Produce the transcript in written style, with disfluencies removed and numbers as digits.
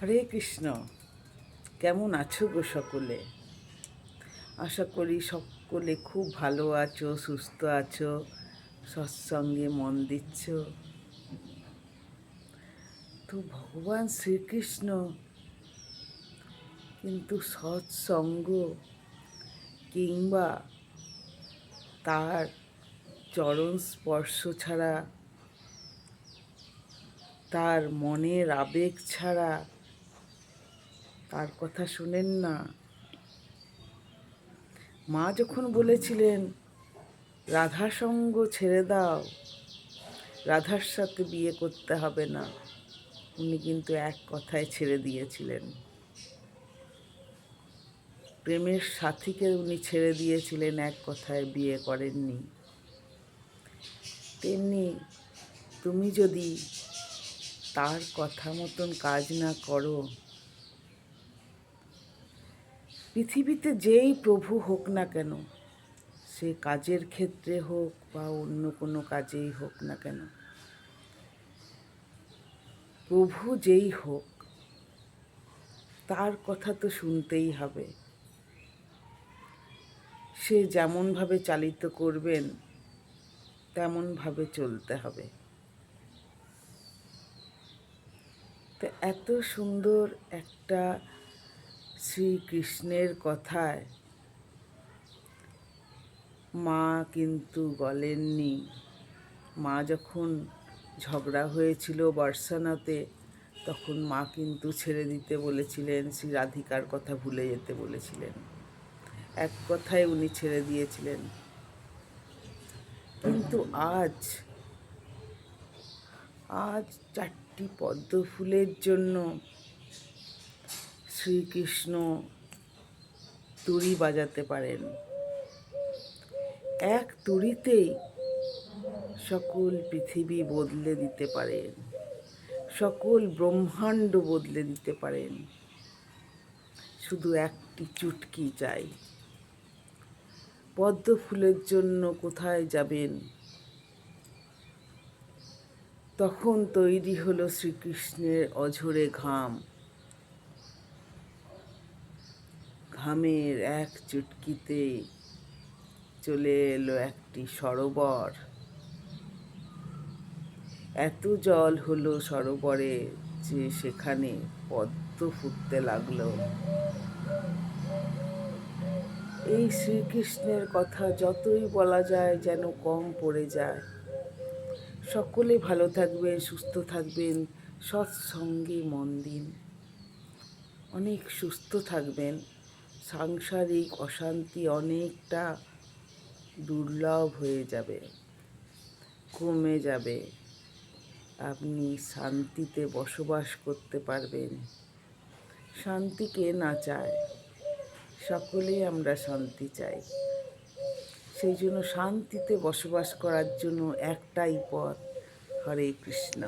হরে কৃষ্ণ। কেমন আছো গো সকলে? আশা করি সকলে খুব ভালো আছো, সুস্থ আছো, সৎসঙ্গে মন দিচ্ছ। তো ভগবান শ্রীকৃষ্ণ কিন্তু সৎসঙ্গ কিংবা তার চরণ স্পর্শ ছাড়া, তার মনের আবেগ ছাড়া তার কথা শোনেন না। মা যখন বলেছিলেন রাধা সঙ্গ ছেড়ে দাও, রাধার সাথে বিয়ে করতে হবে না, উনি কিন্তু এক কথায় ছেড়ে দিয়েছিলেন। প্রেমের সাথীকে উনি ছেড়ে দিয়েছিলেন, এক কথায় বিয়ে করেননি। তেমনি তুমি যদি তার কথা মতন কাজ না করো, পৃথিবীতে যেই প্রভু হোক না কেন, সে কাজের ক্ষেত্রে হোক বা অন্য কোনো কাজেই হোক না কেন, প্রভু যেই হোক, তার কথা তো শুনতেই হবে। সে যেমনভাবে চালিত করবেন তেমনভাবে চলতে হবে। তো এত সুন্দর একটা শ্রীকৃষ্ণের কথায় মা কিন্তু বলেননি। মা যখন ঝগড়া হয়েছিল বর্ষানাতে, তখন মা কিন্তু ছেড়ে দিতে বলেছিলেন, শ্রী রাধিকার কথা ভুলে যেতে বলেছিলেন। এক কথায় উনি ছেড়ে দিয়েছিলেন। কিন্তু আজ চারটি পদ্ম ফুলের জন্য শ্রীকৃষ্ণ তুড়ি বাজাতে পারেন। এক তুড়িতেই সকল পৃথিবী বদলে দিতে পারেন, সকল ব্রহ্মাণ্ড বদলে দিতে পারেন। শুধু একটি চুটকি চাই। পদ্ম ফুলের জন্য কোথায় যাবেন? তখন তৈরি হলো শ্রীকৃষ্ণের অঝরে ঘাম। ঘামের এক চুটকিতে চলে এলো একটি সরোবর। এত জল হলো সরোবরে যে সেখানে পদ্ম ফুটতে লাগলো। এই শ্রীকৃষ্ণের কথা যতই বলা যায় যেন কম পড়ে যায়। সকলে ভালো থাকবেন, সুস্থ থাকবেন, সৎসঙ্গে মন দিন, অনেক সুস্থ থাকবেন। সাংসারিক অশান্তি অনেকটা দুর্লভ হয়ে যাবে, কমে যাবে। আপনি শান্তিতে বসবাস করতে পারবেন। শান্তি কে না চায়? সকলেই আমরা শান্তি চাই। সেই জন্য শান্তিতে বসবাস করার জন্য একটাই পথ, হরে কৃষ্ণ।